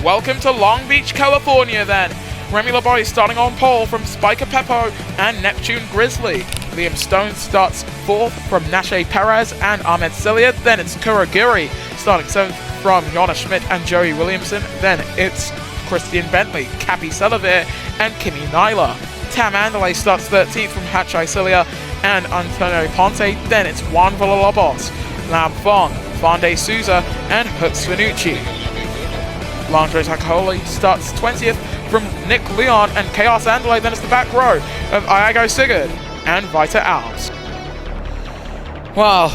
Welcome to Long Beach, California then. Remy LeBoy starting on pole from Spiker Peppo and Neptune Grizzly. Liam Stone starts 4th from Nashe Perez and Ahmed Celia. Then it's Kurogiri starting 7th from Jonas Schmidt and Joey Williamson. Then it's Christian Bentley, Cappy Selavir and Kimi Nyla. Tam Andalay starts 13th from Hachai Celia and Antonio Ponte. Then it's Juan Villalobos, Lam Fong, Fande Souza and Hux Finucci. Landre Takaholi starts 20th from Nick Leon and Chaos Andalay. Then it's the back row of Iago Sigurd and Vita Alves. Well,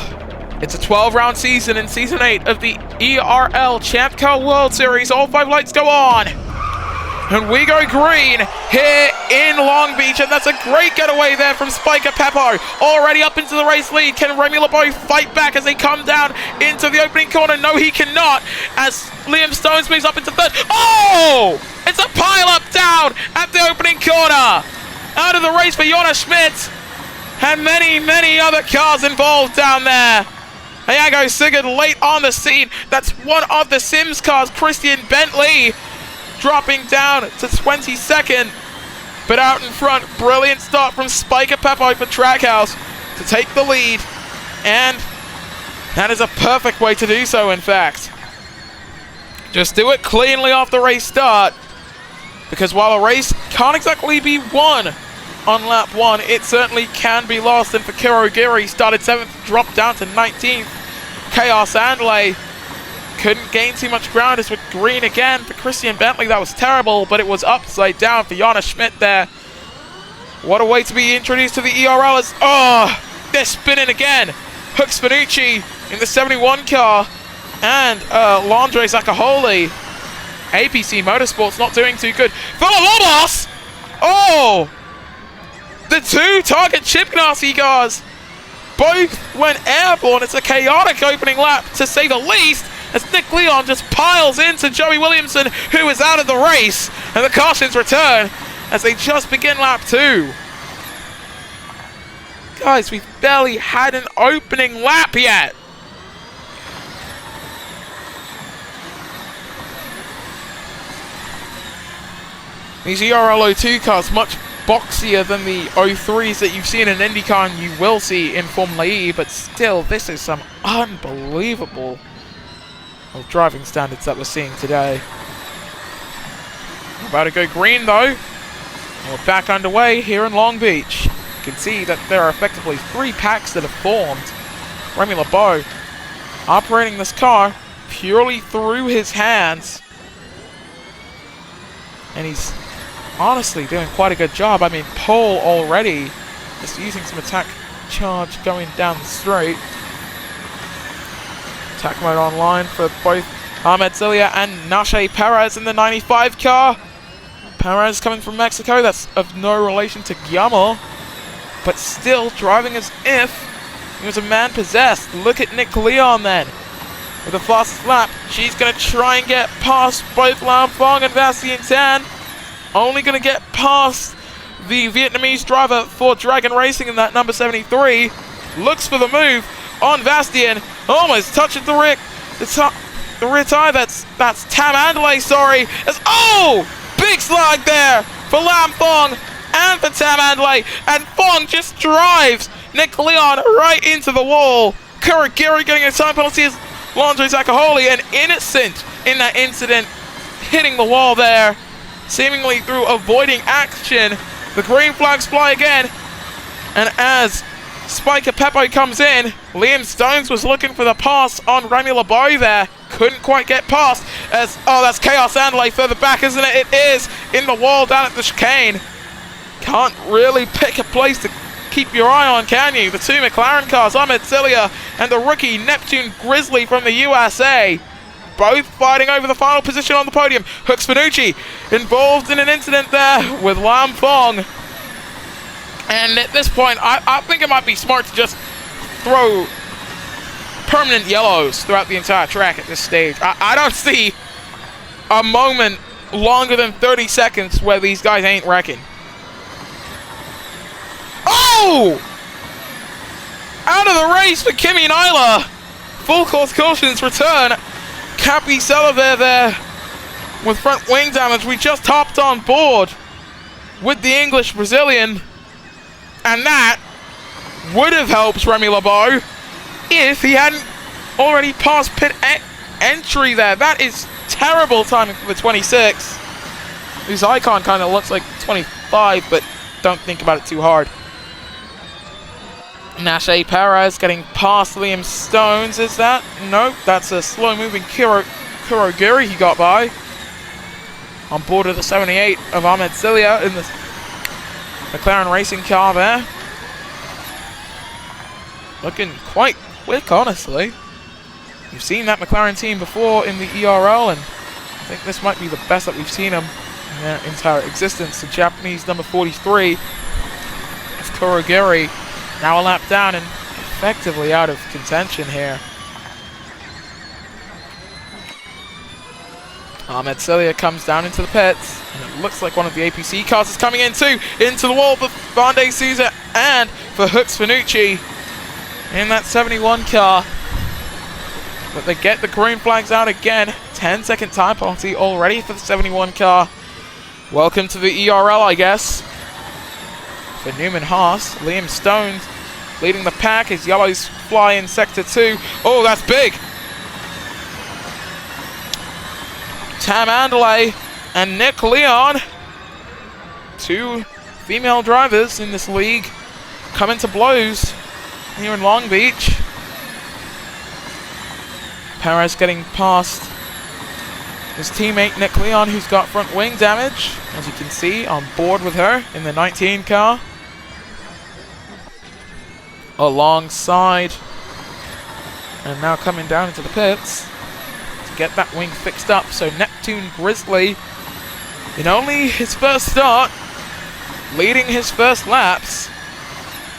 it's a 12-round season in Season 8 of the ERL ChampCar World Series. All 5 lights go on. And we go green here in Long Beach, and that's a great getaway there from Spiker Peppo. Already up into the race lead. Can Remy LeBoy fight back as they come down into the opening corner? No, he cannot, as Liam Stones moves up into 3rd. Oh! It's a pile-up down at the opening corner. Out of the race for Jonas Schmidt. And many other cars involved down there. Iago Sigurd late on the scene. That's one of the Sims cars, Christian Bentley, dropping down to 22nd. But out in front, brilliant start from Spiker Peppo for Trackhouse to take the lead. And that is a perfect way to do so, in fact. Just do it cleanly off the race start. Because while a race can't exactly be won on lap 1, it certainly can be lost. And for Kurogiri, started 7th, dropped down to 19th. Chaos Andalay couldn't gain too much ground as with green again for Christian Bentley. That was terrible, but it was upside down for Jonas Schmidt there. What a way to be introduced to the ERL as, they're spinning again. Hux Finucci in the 71 car and Landre Zakaholi. APC Motorsports not doing too good. Villalobos! Oh! The 2 Target Chip Ganassi cars both went airborne. It's a chaotic opening lap, to say the least, as Nick Leon just piles into Joey Williamson, who is out of the race. And the cautions return as they just begin lap 2. Guys, we've barely had an opening lap yet. These ERL 02 cars much boxier than the 03s that you've seen in IndyCar and you will see in Formula E, but still, this is some unbelievable driving standards that we're seeing today. We're about to go green though. We're back underway here in Long Beach. You can see that there are effectively 3 packs that have formed. Remy LeBeau operating this car purely through his hands. And he's honestly doing quite a good job. I mean, pole already. Just using some attack charge going down the straight. Attack mode online for both Ahmed Celia and Nashe Perez in the 95 car. Perez coming from Mexico. That's of no relation to Guillermo, but still driving as if he was a man possessed. Look at Nick Leon then. With the fastest lap, she's going to try and get past both Lam Fong and Bastien Tan. Only going to get past the Vietnamese driver for Dragon Racing in that number 73. Looks for the move on Bastien. Almost touching the rear tire. That's Tam Andalay, sorry. Big slug there for Lam Fong and for Tam Andalay. And Fong just drives Nick Leon right into the wall. Kurogiri getting a time penalty as Landre Zakaholi, and innocent in that incident, hitting the wall there, seemingly through avoiding action. The green flags fly again, and as Spiker Peppo comes in, Liam Stones was looking for the pass on Remy LeBeau there. Couldn't quite get past as, that's Chaos Andalay further back, isn't it? It is in the wall down at the chicane. Can't really pick a place to keep your eye on, can you? The 2 McLaren cars, Ahmed Celia and the rookie Neptune Grizzly from the USA, both fighting over the final position on the podium. Hux Finucci involved in an incident there with Lam Fong. And at this point, I think it might be smart to just throw permanent yellows throughout the entire track at this stage. I don't see a moment longer than 30 seconds where these guys ain't wrecking. Oh! Out of the race for Kimi Nyla. Full course cautions return. Cappy Selavir there with front wing damage. We just hopped on board with the English Brazilian, and that would have helped Remy LeBeau if he hadn't already passed pit entry there. That is terrible timing for the 26, whose icon kind of looks like 25, but don't think about it too hard. Nashe Perez getting past Liam Stones. Is that? Nope, that's a slow-moving Kurogiri he got by. On board of the 78 of Ahmed Cilia in the McLaren racing car there. Looking quite quick, honestly. You've seen that McLaren team before in the ERL, and I think this might be the best that we've seen them in their entire existence. The Japanese number 43 of Kurogiri, now a lap down and effectively out of contention here. Ahmed Cilia comes down into the pits, and it looks like one of the APC cars is coming in too, into the wall for Vande Souza and for Hooks Fanucci in that 71 car. But they get the green flags out again. 10-second time penalty already for the 71 car. Welcome to the ERL, I guess. For Newman Haas, Liam Stones leading the pack. His yellows fly in sector 2. Oh, that's big. Tam Anderley and Nick Leon, two female drivers in this league, come into blows here in Long Beach. Perez getting past his teammate Nick Leon, who's got front wing damage, as you can see, on board with her in the 19 car. Alongside, and now coming down into the pits to get that wing fixed up. So Neptune Grizzly, in only his first start, leading his first laps.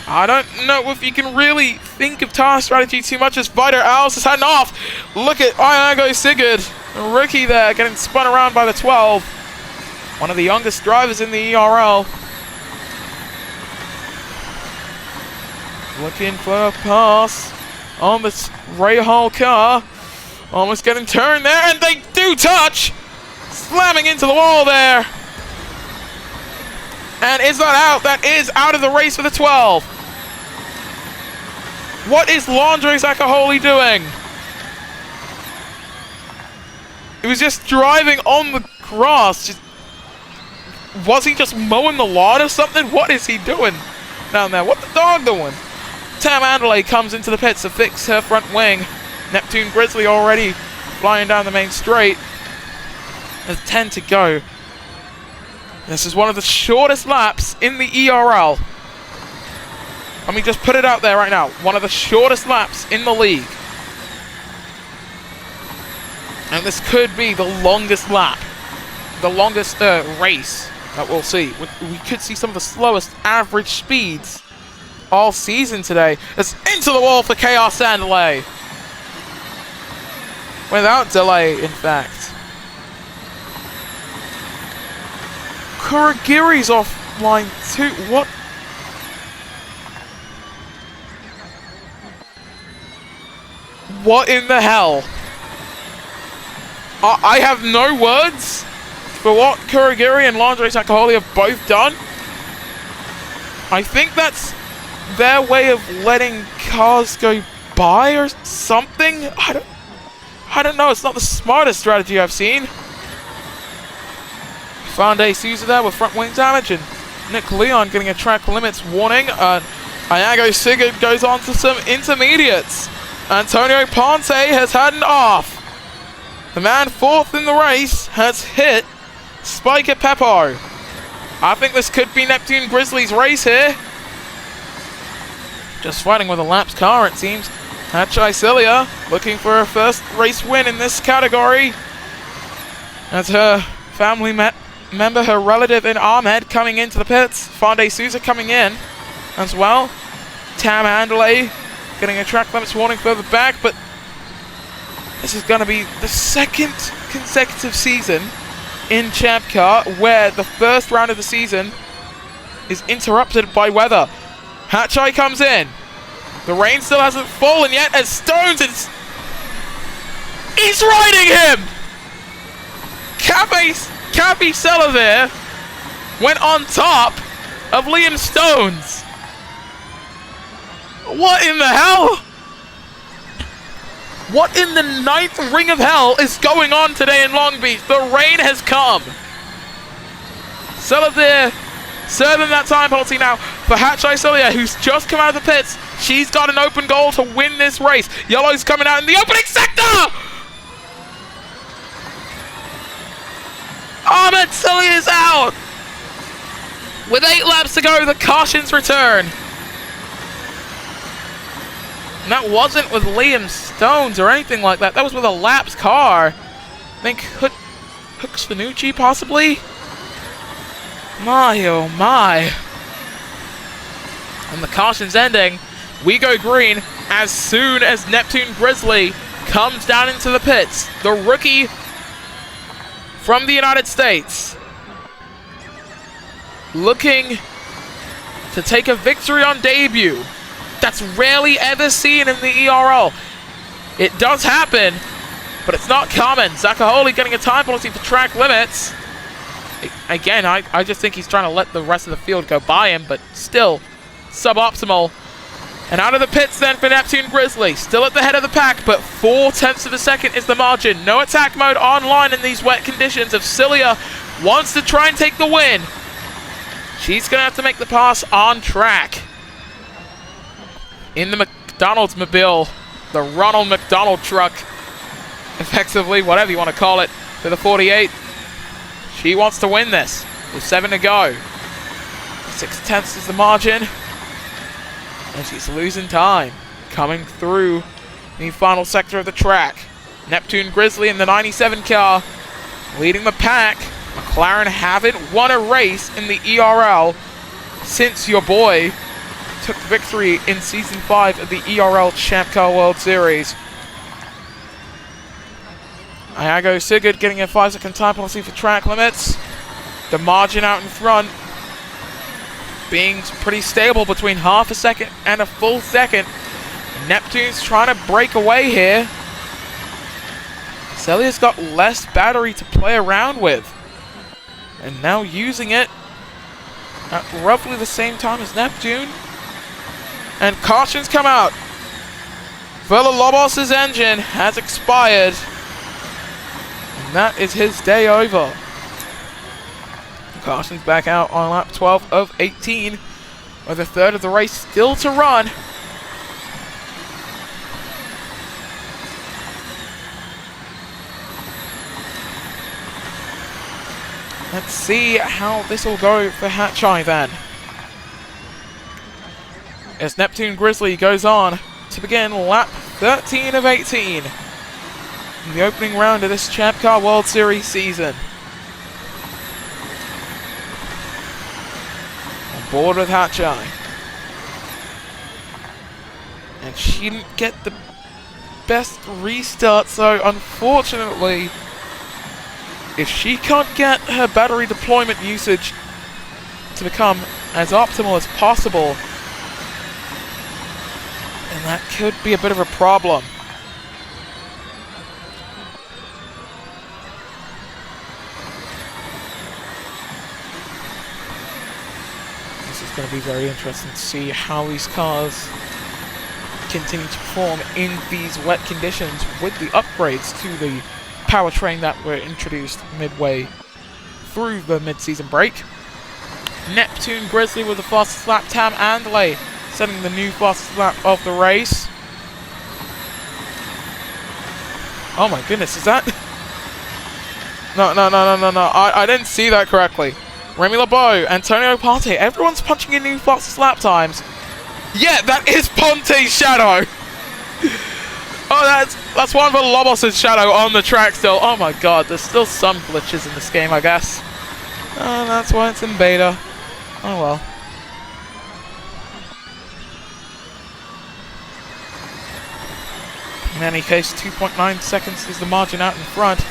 I don't know if you can really think of tire strategy too much as Vider Owls is heading off. Look at Iago Sigurd, the rookie there, getting spun around by the 12. One of the youngest drivers in the ERL. Looking for a pass on this Ray Hall car. Almost getting turned there, and they do touch! Slamming into the wall there. And is that out? That is out of the race for the 12. What is Landry Zakaholi doing? He was just driving on the grass. Was he just mowing the lawn or something? What is he doing down there? What the dog doing? Tam Anderley comes into the pits to fix her front wing. Neptune Grizzly already flying down the main straight. There's 10 to go. This is one of the shortest laps in the ERL. Let me just put it out there right now. One of the shortest laps in the league. And this could be the longest lap. The longest race that we'll see. We could see some of the slowest average speeds all season today. It's into the wall for Chaos Anderley. Without delay, in fact. Kurogiri's off line 2. What? What in the hell? I have no words for what Kurogiri and Landry Zakaholi have both done. I think that's their way of letting cars go by or something. I don't know. It's not the smartest strategy I've seen. Vande Souza there with front wing damage, and Nick Leon getting a track limits warning. Iago Sigurd goes on to some intermediates. Antonio Ponce has had an off. The man fourth in the race has hit Spiker Peppo. I think this could be Neptune Grizzly's race here. Just fighting with a lapped car, it seems. Hachai Cilia looking for her first race win in this category. As her family member, her relative in Ahmed, coming into the pits. Vande Souza coming in as well. Tam Anderley getting a track limits warning further back, but this is going to be the second consecutive season in ChampCar where the first round of the season is interrupted by weather. Hachai comes in. The rain still hasn't fallen yet as Stones is... He's riding him! Kathy Selavir went on top of Liam Stones. What in the hell? What in the 9th ring of hell is going on today in Long Beach? The rain has come. Selavir serving that time penalty now for Hatchai Celia, who's just come out of the pits. She's got an open goal to win this race. Yellow's coming out in the opening sector! Ahmed Celia is out! With 8 laps to go, the cautions return. And that wasn't with Liam Stones or anything like that. That was with a lapped car. I think Hooks Finucci, possibly? My, oh my. And the caution's ending. We go green as soon as Neptune Grizzly comes down into the pits. The rookie from the United States, looking to take a victory on debut. That's rarely ever seen in the ERL. It does happen, but it's not common. Zakaholi getting a time penalty for track limits. Again, I just think he's trying to let the rest of the field go by him, but still suboptimal. And out of the pits then for Neptune Grizzly. Still at the head of the pack, but 4/10 of a second is the margin. No attack mode online in these wet conditions. If Cilia wants to try and take the win, she's going to have to make the pass on track. In the McDonald's mobile, the Ronald McDonald truck, effectively, whatever you want to call it, for the 48. She wants to win this with 7 to go. 6/10 is the margin. And she's losing time coming through the final sector of the track. Neptune Grizzly in the 97 car leading the pack. McLaren haven't won a race in the ERL since your boy took victory in Season 5 of the ERL ChampCar World Series. Iago Sigurd getting a 5-second time penalty for track limits. The margin out in front being pretty stable between half a second and a full second. Neptune's trying to break away here. Celia's got less battery to play around with, and now using it at roughly the same time as Neptune. And cautions come out. Villalobos' engine has expired, and that is his day over. Caution's back out on lap 12 of 18, with a third of the race still to run. Let's see how this will go for Hatchai then, as Neptune Grizzly goes on to begin lap 13 of 18 in the opening round of this ChampCar World Series season. Board with Hatchai, and she didn't get the best restart, so unfortunately, if she can't get her battery deployment usage to become as optimal as possible, then that could be a bit of a problem. It's going to be very interesting to see how these cars continue to perform in these wet conditions with the upgrades to the powertrain that were introduced midway through the mid-season break. Neptune Grizzly with the fastest lap, Tam Andley setting the new fastest lap of the race. Oh my goodness, is that? No, I didn't see that correctly. Remy LeBeau, Antonio Ponte, everyone's punching in new fastest lap times. Yeah, that is Ponte's shadow. Oh, that's one of Lobos' shadow on the track still. Oh my god, there's still some glitches in this game, I guess. That's why it's in beta. Oh well. In any case, 2.9 seconds is the margin out in front.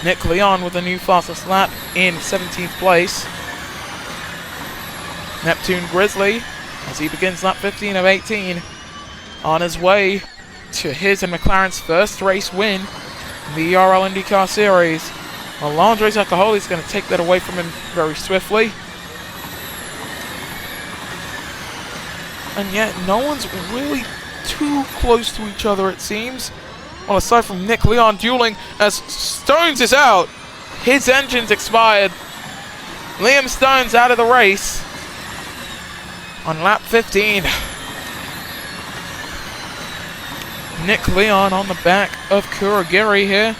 Nick Leon with the new fastest lap in 17th place. Neptune Grizzly, as he begins lap 15 of 18, on his way to his and McLaren's first race win in the ERL IndyCar Series. Well, Andres Alcoholi is going to take that away from him very swiftly. And yet, no one's really too close to each other, it seems. Well, aside from Nick Leon dueling as Stones is out. His engine's expired. Liam Stone's out of the race on lap 15. Nick Leon on the back of Kurogiri here.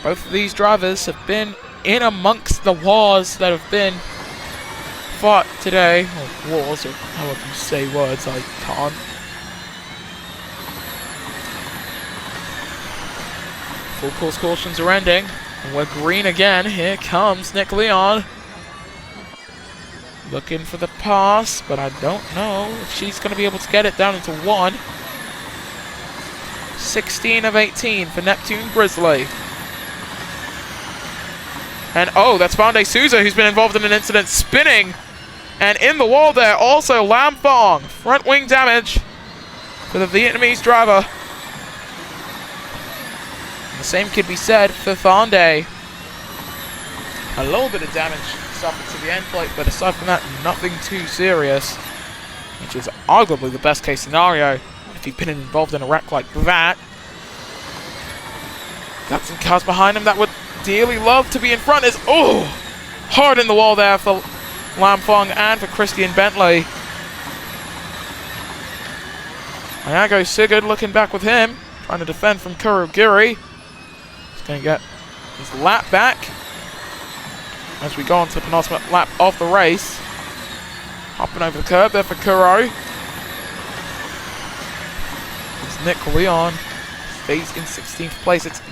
Both of these drivers have been in amongst the wars that have been fought today. Or wars, or however you say words, I can't. Full course cautions are ending. And we're green again. Here comes Nick Leon. Looking for the pass, but I don't know if she's going to be able to get it down into 1. 16 of 18 for Neptune Grizzly. And oh, that's Fande Souza who's been involved in an incident spinning. And in the wall there, also Lam Phong. Front wing damage for the Vietnamese driver. And the same could be said for Fande. A little bit of damage suffered to the end plate, but aside from that, nothing too serious. Which is arguably the best case scenario if he'd been involved in a wreck like that. Got some cars behind him that would dearly love to be in front. Is hard in the wall there for Lam Phong and for Christian Bentley. Iago Sigurd looking back with him, trying to defend from Kurogiri. He's going to get his lap back as we go on to the penultimate lap of the race. Hopping over the curb there for Kuro. As Nick Leon stays in 16th place. It's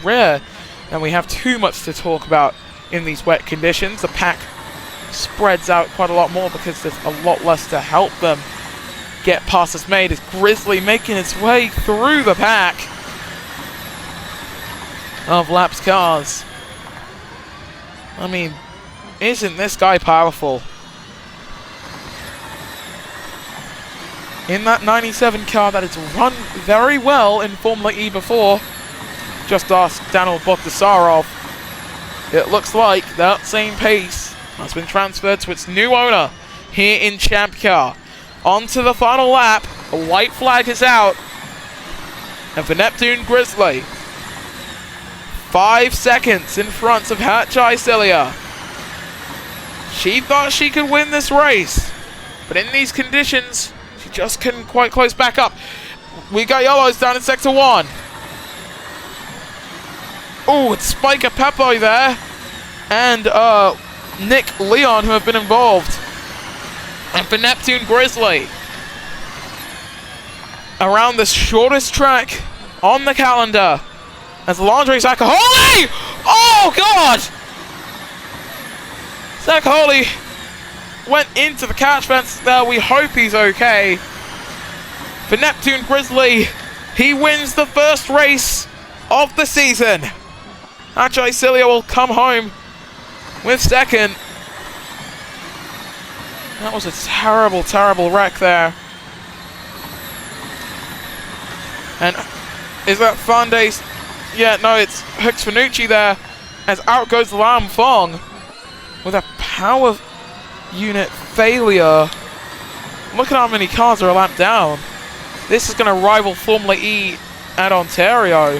rare that we have too much to talk about in these wet conditions. The pack spreads out quite a lot more because there's a lot less to help them get passes made. As Grizzly making its way through the pack of Laps cars. I mean, isn't this guy powerful? In that 97 car that has run very well in Formula E before. Just ask Daniel Bogdasarov. It looks like that same pace has been transferred to its new owner here in ChampCar. On to the final lap. A white flag is out. And for Neptune Grizzly, 5 seconds in front of Hatchai Cilia. She thought she could win this race, but in these conditions, she just couldn't quite close back up. We got yellows down in sector 1. Oh, it's Spiker Peppo there, and Nick Leon who have been involved. And for Neptune Grizzly, around the shortest track on the calendar, as Landry Zakaholi! Oh, God! Zakaholi went into the catch fence there. We hope he's okay. For Neptune Grizzly, he wins the first race of the season. Hatchai Cilia will come home with second. That was a terrible, terrible wreck there. And is that Fande's? Yeah, no, it's Hux Fanucci there, as out goes Lam Phong with a power unit failure. Look at how many cars are a lap down. This is going to rival Formula E at Ontario,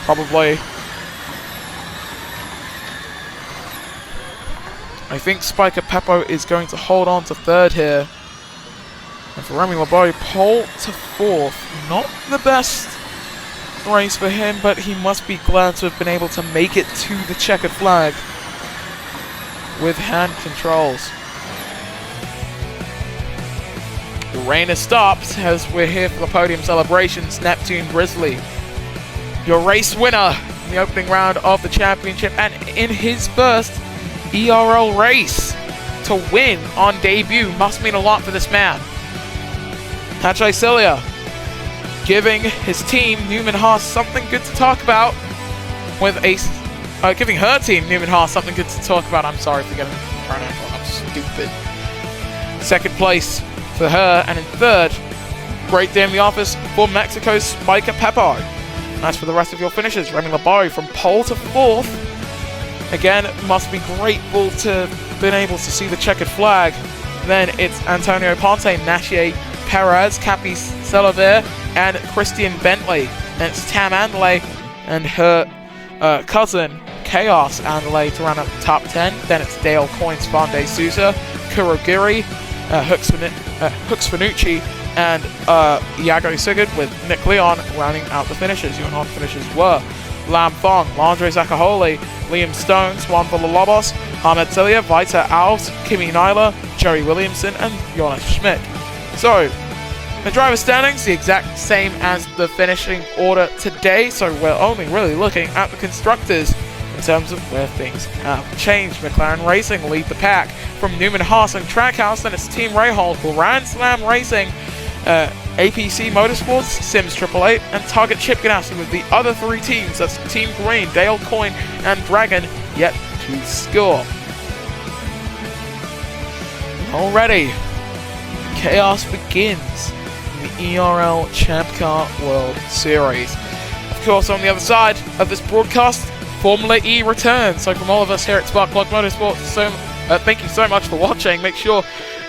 probably. I think Spiker Peppo is going to hold on to third here. And for Remy Labori, pole to fourth. Not the best race for him, but he must be glad to have been able to make it to the checkered flag with hand controls. The rain has stopped as we're here for the podium celebrations. Neptune Grizzly, your race winner in the opening round of the championship, and in his first ERL race to win on debut must mean a lot for this man. Hatchai Cilia giving his team, Newman Haas, something good to talk about with a giving her team, Newman Haas, something good to talk about. I'm sorry for getting pronouns wrong. I'm stupid. Second place for her, and in third, great day in the office for Mexico's Spiker Peppo. As for the rest of your finishers, Remy Labori from pole to fourth, Again, must be grateful to been able to see the checkered flag. Then it's Antonio Ponte, Nachier Perez, Capi Salaver, and Christian Bentley. Then it's Tam Andale and her cousin Chaos Andale to round up the top 10. Then it's Dale Coynes, Fonde Souza, Kurogiri, Hooks Finucci, and Iago Sigurd with Nick Leon rounding out the finishers. Your non-finishers were Lam Fong, Landre Zakahole, Liam Stones, Juan Villalobos, Ahmed Celia, Vita Alves, Kimi Nyla, Jerry Williamson, and Jonas Schmidt. So, the driver standings, the exact same as the finishing order today, so we're only really looking at the constructors in terms of where things have changed. McLaren Racing lead the pack from Newman Haas and Trackhouse, then it's Team Rahal, Grand Slam Racing, APC Motorsports, Sims 888, and Target Chip Ganassi with the other three teams. That's Team Green, Dale Coyne, and Dragon yet to score. Already, chaos begins in the ERL ChampCar World Series. Of course, on the other side of this broadcast, Formula E returns. So from all of us here at Sparkplug Motorsports, thank you so much for watching. Make sure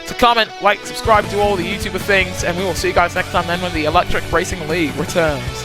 to comment, like, subscribe, do all the YouTuber things, and we will see you guys next time then when the Electric Racing League returns.